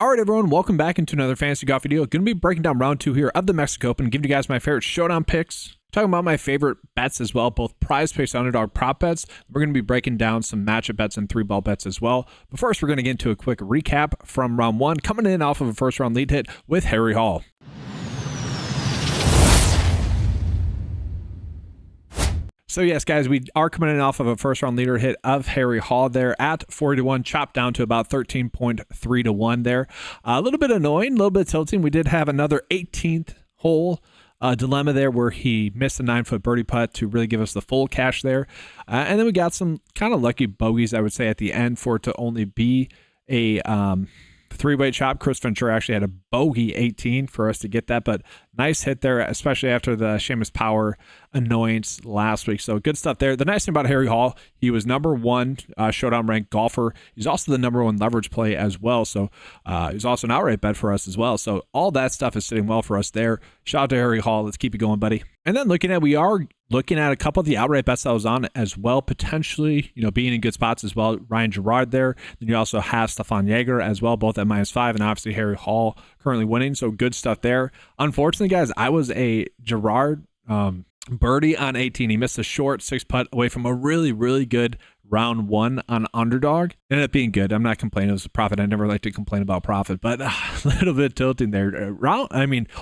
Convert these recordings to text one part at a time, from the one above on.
All right, everyone, welcome back into another Fantasy Golf video. Going to be breaking down round 2 here of the Mexico Open, giving you guys my favorite showdown picks, talking about my favorite bets as well, both PrizePicks Underdog prop bets. We're going to be breaking down some matchup bets and 3-ball bets as well. But first, we're going to get into a quick recap from round 1, coming in off of a first round lead hit with Harry Hall. So yes, guys, we are coming in off of a first-round leader hit of Harry Hall there at 40-1, chopped down to about 13.3-1 there. A little bit annoying, a little bit tilting. We did have another 18th hole dilemma there where he missed a 9-foot birdie putt to really give us the full cash there. And then we got some kind of lucky bogeys, I would say, at the end for it to only be a three-way chop. Chris Ventura actually had a bogey 18 for us to get that, but nice hit there, especially after the Seamus Power annoyance last week. So good stuff there. The nice thing about Harry Hall, he was number 1 showdown ranked golfer. He's also the number 1 leverage play as well. So he's also an outright bet for us as well. So all that stuff is sitting well for us there. Shout out to Harry Hall. Let's keep it going, buddy. And then we are looking at a couple of the outright bets that I was on as well, potentially, being in good spots as well. Ryan Gerard there. Then you also have Stefan Jaeger as well, both at -5, and obviously Harry Hall currently winning. So good stuff there. Unfortunately, guys, I was a Gerard birdie on 18. He missed a short 6-putt away from a really, really good round 1 on Underdog. Ended up being good. I'm not complaining. It was a profit. I never like to complain about profit, but a little bit tilting there.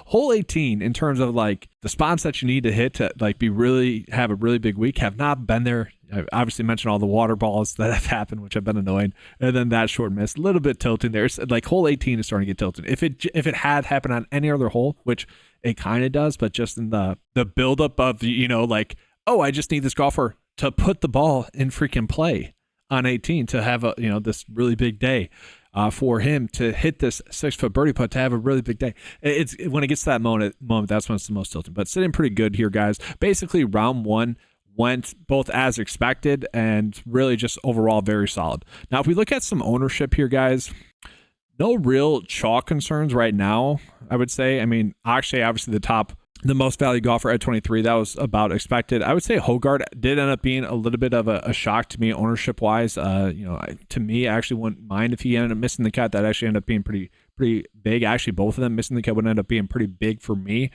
Hole 18 in terms of like the spots that you need to hit to like have a really big week have not been there. I obviously mentioned all the water balls that have happened, which have been annoying, and then that short miss, a little bit tilting there. It's like hole 18 is starting to get tilted. If it had happened on any other hole, which it kind of does, but just in the buildup of I just need this golfer to put the ball in freaking play on 18 to have this really big day. For him to hit this 6-foot birdie putt to have a really big day. It's when it gets to that moment, that's when it's the most tilting. But sitting pretty good here, guys. Basically, round 1 went both as expected and really just overall very solid. Now, if we look at some ownership here, guys, no real chalk concerns right now, I would say. I mean, actually, obviously the most valued golfer at 23, that was about expected. I would say Hogard did end up being a little bit of a shock to me ownership wise. To me, I actually wouldn't mind if he ended up missing the cut. That actually ended up being pretty big. Actually, both of them missing the cut would end up being pretty big for me.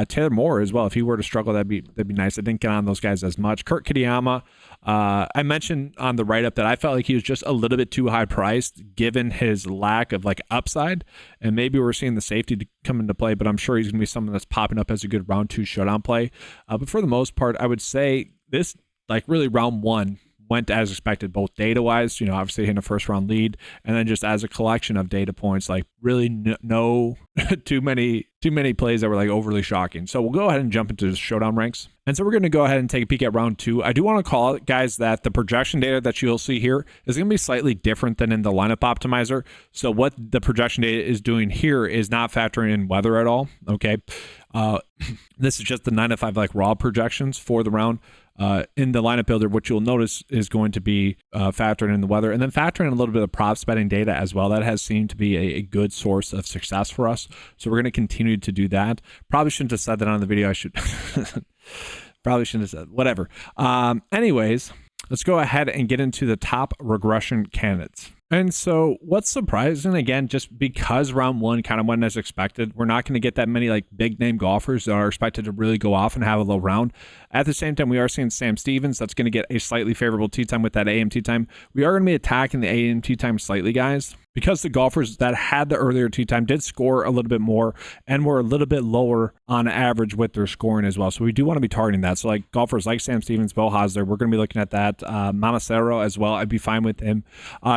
Taylor Moore as well. If he were to struggle, that'd be nice. I didn't get on those guys as much. Kurt Kitayama, I mentioned on the write-up that I felt like he was just a little bit too high priced given his lack of like upside, and maybe we're seeing the safety to come into play, but I'm sure he's going to be someone that's popping up as a good round 2 showdown play. But for the most part, I would say this, like really round 1 went as expected, both data-wise, obviously hitting a first-round lead, and then just as a collection of data points, like really no too many plays that were like overly shocking. So we'll go ahead and jump into the showdown ranks. And so we're going to go ahead and take a peek at round 2. I do want to call it, guys, that the projection data that you'll see here is going to be slightly different than in the lineup optimizer. So what the projection data is doing here is not factoring in weather at all. Okay. This is just the 9 to 5 like raw projections for the round. In the lineup builder, what you'll notice is going to be factoring in the weather and then factoring in a little bit of props betting data as well. That has seemed to be a good source of success for us. So we're going to continue to do that. Probably shouldn't have said that on the video. I should probably shouldn't have said whatever. Anyways, let's go ahead and get into the top regression candidates. And so what's surprising, again, just because round 1 kind of went as expected, we're not going to get that many like big name golfers that are expected to really go off and have a low round. At the same time, we are seeing Sam Stevens. That's going to get a slightly favorable tee time with that AM tee time. We are going to be attacking the AM tee time slightly, guys, because the golfers that had the earlier tee time did score a little bit more and were a little bit lower on average with their scoring as well. So we do want to be targeting that. So like golfers like Sam Stevens, Bill Hosler, we're going to be looking at that. Monacero as well. I'd be fine with him.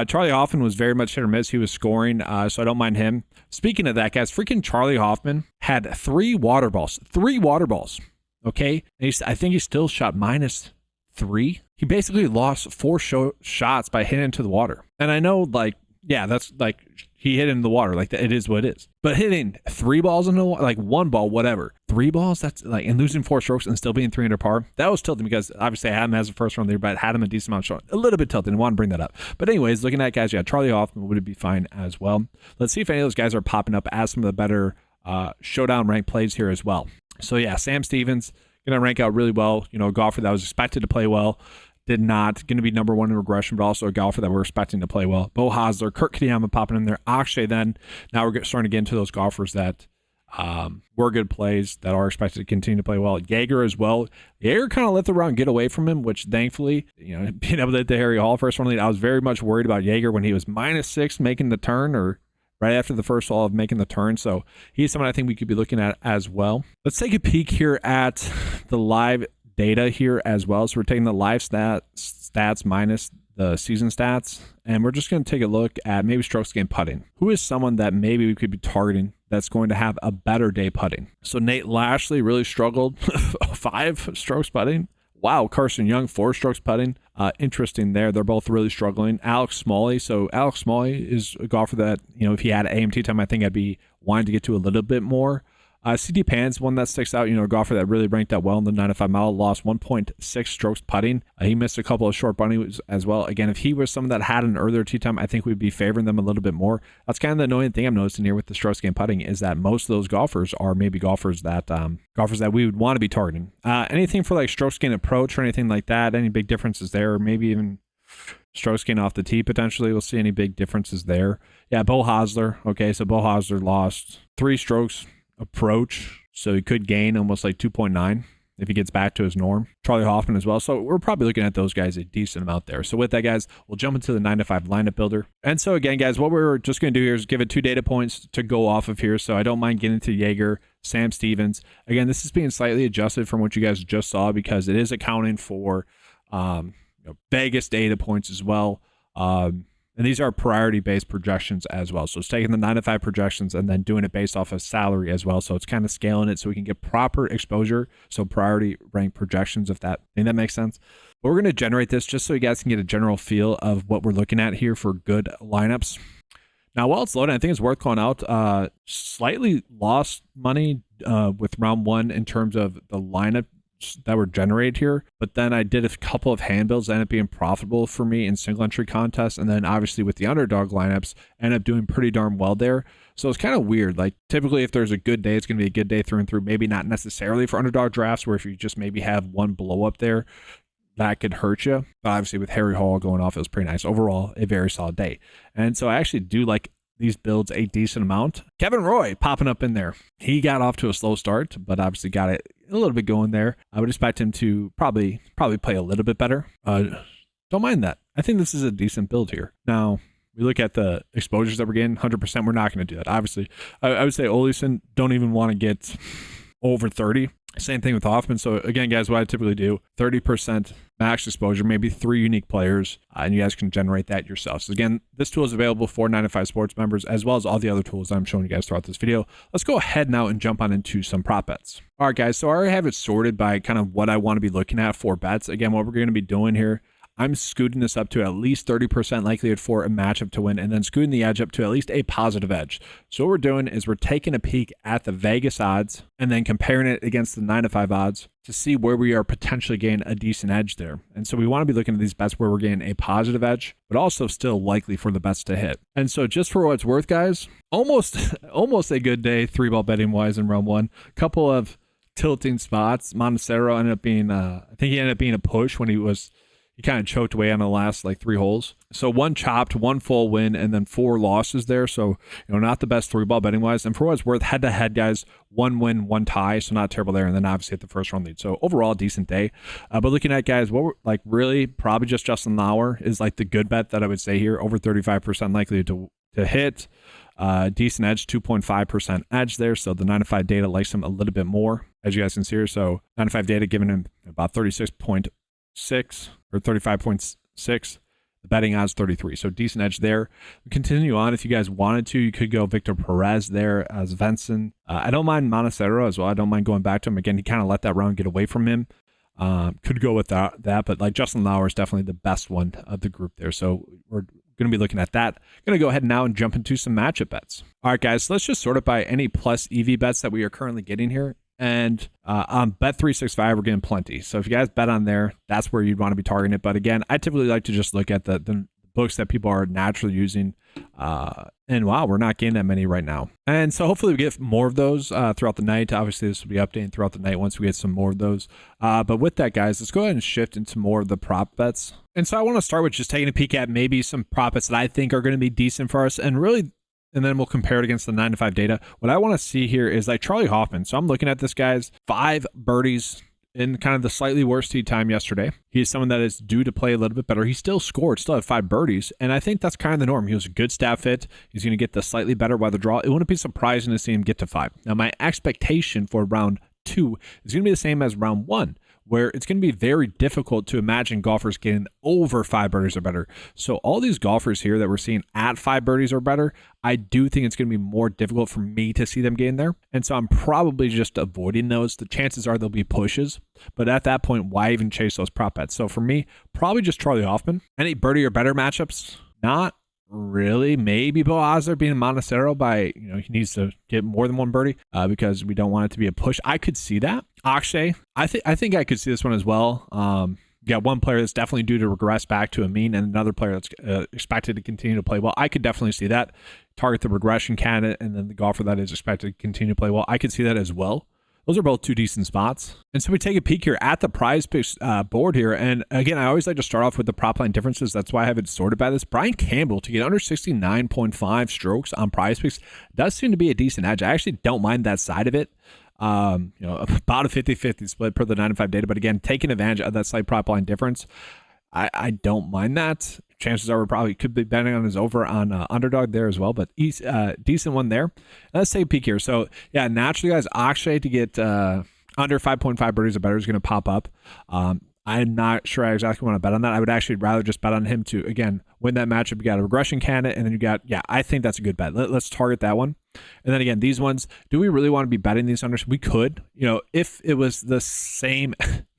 Charlie Hoffman was very much hit or miss. He was scoring, so I don't mind him. Speaking of that, guys, freaking Charlie Hoffman had 3 water balls. 3 water balls. Okay? And I think he still shot -3. He basically lost 4 shots by hitting into the water. And I know, like, yeah, that's like he hit into the water. Like, it is what it is. But hitting 3 balls into the water, like 1 ball, whatever. 3 balls, that's like, and losing 4 strokes and still being 3 under par. That was tilting because obviously I had him as a first round leader, but had him a decent amount of shot. A little bit tilted. I want to bring that up. But anyways, looking at guys, yeah, Charlie Hoffman would be fine as well. Let's see if any of those guys are popping up as some of the better showdown rank plays here as well. So yeah, Sam Stevens going to rank out really well. A golfer that was expected to play well. did not. Going to be number one in regression, but also a golfer that we're expecting to play well. Bo Hosler, Kurt Kitayama popping in there. Akshay then. Now we're starting to get into those golfers that were good plays that are expected to continue to play well. Jaeger as well. Jaeger kind of let the round get away from him, which thankfully, being able to hit the Harry Hall first one lead, I was very much worried about Jaeger when he was -6 making the turn, or right after the first hole of making the turn. So he's someone I think we could be looking at as well. Let's take a peek here at the live data here as well. So we're taking the live stats minus the season stats, and we're just going to take a look at maybe strokes gained putting. Who is someone that maybe we could be targeting that's going to have a better day putting? So Nate Lashley really struggled. 5 strokes putting. Wow. Carson Young, 4 strokes putting. Interesting there. They're both really struggling. Alex Smalley. So Alex Smalley is a golfer that, if he had AMT time, I think I'd be wanting to get to a little bit more. CD Pan's one that sticks out, a golfer that really ranked out well in the 905 mile, lost 1.6 strokes putting. He missed a couple of short bunnies as well. Again, if he was someone that had an earlier tee time, I think we'd be favoring them a little bit more. That's kind of the annoying thing I'm noticing here with the strokes gained putting, is that most of those golfers are maybe golfers that we would want to be targeting. Anything for like strokes gained approach or anything like that, any big differences there, or maybe even strokes gained off the tee potentially. We'll see any big differences there. Yeah, Bo Hosler. Okay, so Bo Hosler lost 3 strokes approach, so he could gain almost like 2.9 if he gets back to his norm. Charlie Hoffman as well. So we're probably looking at those guys a decent amount there. So with that, guys, we'll jump into the 9-to-5 lineup builder. And so again, guys, what we're just going to do here is give it 2 data points to go off of here. So I don't mind getting to Jaeger, Sam Stevens. Again, this is being slightly adjusted from what you guys just saw because it is accounting for Vegas data points as well. And these are priority-based projections as well. So it's taking the 9-to-5 projections and then doing it based off of salary as well. So it's kind of scaling it so we can get proper exposure. So priority rank projections, if that makes sense. But we're going to generate this just so you guys can get a general feel of what we're looking at here for good lineups. Now, while it's loading, I think it's worth calling out slightly lost money with round 1 in terms of the lineup that were generated here, but then I did a couple of hand builds that ended up being profitable for me in single entry contests, and then obviously with the underdog lineups ended up doing pretty darn well there. So it's kind of weird. Like typically if there's a good day, it's going to be a good day through and through. Maybe not necessarily for underdog drafts, where if you just maybe have one blow up there, that could hurt you. But obviously with Harry Hall going off, it was pretty nice. Overall, a very solid day. And so I actually do like these builds a decent amount. Kevin Roy popping up in there. He got off to a slow start, but obviously got it a little bit going there. I would expect him to probably play a little bit better. Don't mind that. I think this is a decent build here. Now, we look at the exposures that we're getting, 100%, we're not going to do that. Obviously, I would say Oleson, don't even want to get over 30. Same thing with Hoffman. So again, guys, what I typically do, 30% max exposure, maybe 3 unique players, and you guys can generate that yourself. So again, this tool is available for 9-to-5 sports members, as well as all the other tools I'm showing you guys throughout this video. Let's go ahead now and jump on into some prop bets. All right, guys, so I already have it sorted by kind of what I want to be looking at for bets. Again, what we're going to be doing here, I'm scooting this up to at least 30% likelihood for a matchup to win, and then scooting the edge up to at least a positive edge. So what we're doing is we're taking a peek at the Vegas odds and then comparing it against the 9-to-5 odds to see where we are potentially getting a decent edge there. And so we want to be looking at these bets where we're getting a positive edge, but also still likely for the bets to hit. And so just for what it's worth, guys, almost a good day 3-ball betting wise in round 1. Couple of tilting spots. Montecero ended up being, I think he ended up being a push when he kind of choked away on the last like 3 holes. So 1 chopped, 1 full win, and then 4 losses there. So, not the best 3-ball betting wise. And for what it's worth, head to head, guys, 1 win, 1 tie. So not terrible there. And then obviously at the first round lead. So overall, decent day. But looking at, guys, what we're like really probably just Justin Lauer is like the good bet that I would say here. Over 35% likely to hit. Decent edge, 2.5% edge there. So the 9-to-5 data likes him a little bit more, as you guys can see here. So 9-to-5 data giving him about 36.6 or 35.6. The betting odds 33. So decent edge there. We continue on. If you guys wanted to, you could go Victor Perez there as Venson. I don't mind Montecero as well. I don't mind going back to him. Again, he kind of let that round get away from him. Could go with that, but like Justin Lauer is definitely the best one of the group there. So we're going to be looking at that. Going to go ahead now and jump into some matchup bets. All right, guys, so let's just sort it by any plus EV bets that we are currently getting here. And on Bet365, we're getting plenty. So if you guys bet on there, that's where you'd want to be targeting it. But again, I typically like to just look at the books that people are naturally using. And wow, we're not getting that many right now. And so hopefully we get more of those throughout the night. Obviously, this will be updating throughout the night once we get some more of those. But with that, guys, let's go ahead and shift into more of the prop bets. And so I want to start with just taking a peek at maybe some prop bets that I think are going to be decent for us, and really, and then we'll compare it against the 9-to-5 data. What I want to see here is like Charlie Hoffman. So I'm looking at this guy's 5 birdies in kind of the slightly worse tee time yesterday. He's someone that is due to play a little bit better. He still scored, still had 5 birdies. And I think that's kind of the norm. He was a good stat fit. He's going to get the slightly better weather draw. It wouldn't be surprising to see him get to 5. Now, my expectation for round 2 is going to be the same as round 1, where it's going to be very difficult to imagine golfers getting over 5 birdies or better. So all these golfers here that we're seeing at 5 birdies or better, I do think it's going to be more difficult for me to see them getting there. And so I'm probably just avoiding those. The chances are there'll be pushes, but at that point, why even chase those prop bets? So for me, probably just Charlie Hoffman. Any birdie or better matchups? Not really. Maybe Bo Osler being Montecero by, he needs to get more than 1 birdie because we don't want it to be a push. I could see that. Akshay, I think I could see this one as well. You got one player that's definitely due to regress back to a mean, and another player that's expected to continue to play well. I could definitely see that. Target the regression candidate, and then the golfer that is expected to continue to play well. I could see that as well. Those are both 2 decent spots. And so we take a peek here at the PrizePicks board here. And again, I always like to start off with the prop line differences. That's why I have it sorted by this. Brian Campbell to get under 69.5 strokes on PrizePicks does seem to be a decent edge. I actually don't mind that side of it. About a 50-50 split per the 9-to-5 data. But again, taking advantage of that slight prop line difference, I don't mind that. Chances are we probably could be betting on his over on underdog there as well, but he's decent one there. Let's take a peek here. So yeah, naturally, guys, Akshay to get under 5.5 birdies or better is going to pop up. I'm not sure I exactly want to bet on that. I would actually rather just bet on him to, again, win that matchup. You got a regression candidate, and then you got, I think that's a good bet. Let's target that one. And then again, these ones, do we really want to be betting these unders? We could, if it was the same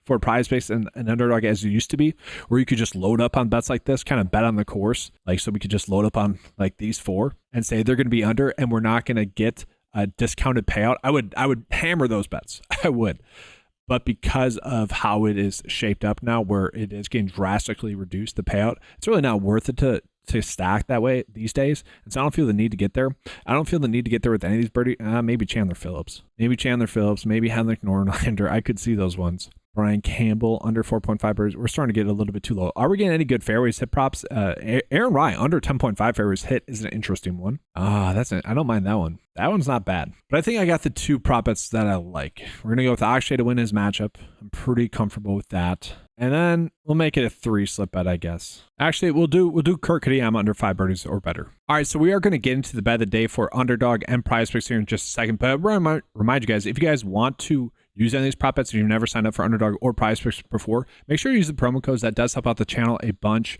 for PrizePicks and underdog as it used to be, where you could just load up on bets like this, kind of bet on the course. Like, so we could just load up on like these 4 and say they're going to be under, and we're not going to get a discounted payout. I would hammer those bets. I would. But because of how it is shaped up now, where it is getting drastically reduced, the payout, it's really not worth it to stack that way these days. And so I don't feel the need to get there. I don't feel the need to get there with any of these birdie. Maybe Chandler Phillips. Maybe Henrik Norlander. I could see those ones. Brian Campbell under 4.5 birdies. We're starting to get a little bit too low. Are we getting any good fairways hit props? Aaron Rye under 10.5 fairways hit is an interesting one. I don't mind that one. That one's not bad. But I think I got the 2 prop bets that I like. We're going to go with Akshay to win his matchup. I'm pretty comfortable with that. And then we'll make it a 3 slip bet, I guess. Actually, we'll do Kurt Kitayama under 5 birdies or better. All right, so we are going to get into the bet of the day for underdog and PrizePicks here in just a second. But I remind you guys, if you guys want to use any of these prop bets, if you've never signed up for underdog or PrizePicks before, make sure you use the promo codes. That does help out the channel a bunch.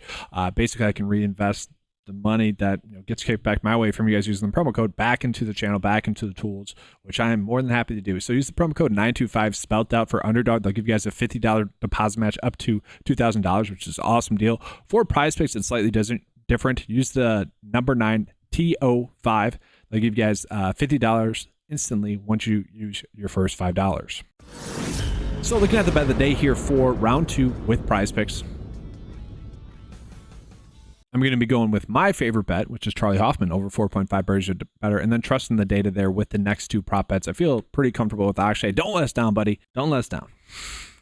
Basically, I can reinvest the money that gets kicked back my way from you guys using the promo code back into the channel, back into the tools, which I am more than happy to do. So use the promo code 925 spelled out for underdog. They'll give you guys a $50 deposit match up to $2,000, which is an awesome deal. For PrizePicks, it's slightly different. Use the number 9TO5. They'll give you guys $50 instantly once you use your first $5. So looking at the bet of the day here for round 2 with PrizePicks, I'm going to be going with my favorite bet, which is Charlie Hoffman over 4.5 birdies or better, and then trusting the data there with the next 2 prop bets. I feel pretty comfortable with Akshay. Don't let us down, buddy. Don't let us down.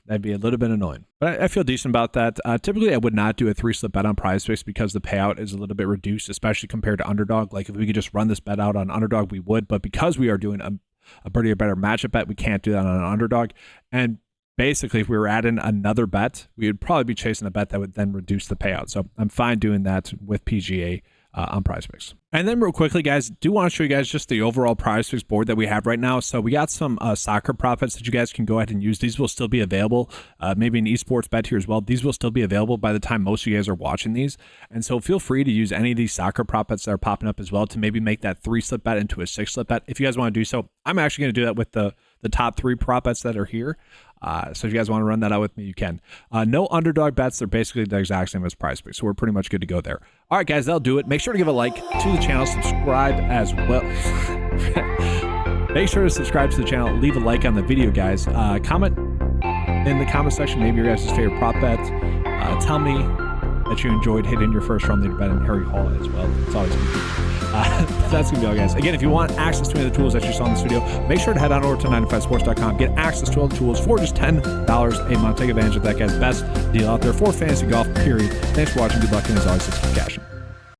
That'd be a little bit annoying. But I feel decent about that. Typically, I would not do a 3-slip bet on PrizePicks because the payout is a little bit reduced, especially compared to underdog. Like if we could just run this bet out on underdog, we would. But because we are doing a birdie or better matchup bet, we can't do that on an underdog. And basically, if we were adding another bet, we would probably be chasing a bet that would then reduce the payout. So I'm fine doing that with PGA on PrizePicks. And then real quickly, guys, do want to show you guys just the overall PrizePicks board that we have right now. So we got some soccer profits that you guys can go ahead and use. These will still be available. Maybe an esports bet here as well. These will still be available by the time most of you guys are watching these. And so feel free to use any of these soccer profits that are popping up as well to maybe make that 3-slip bet into a 6-slip bet. If you guys want to do so, I'm actually going to do that with the top 3 prop bets that are here. So if you guys want to run that out with me, you can. No underdog bets. They're basically the exact same as PrizePicks. So we're pretty much good to go there. All right, guys, that'll do it. Make sure to give a like to the channel. Subscribe as well. Make sure to subscribe to the channel. Leave a like on the video, guys. Comment in the comment section maybe your guys' favorite prop bet. Tell me that you enjoyed hitting your first round leader bet in Harry Hall as well. It's always good. That's going to be all, guys. Again, if you want access to any of the tools that you saw in this video, make sure to head on over to 95sports.com. Get access to all the tools for just $10 a month. Take advantage of that, guys. Best deal out there for fantasy golf, period. Thanks for watching. Good luck, and as always, let's keep cashing.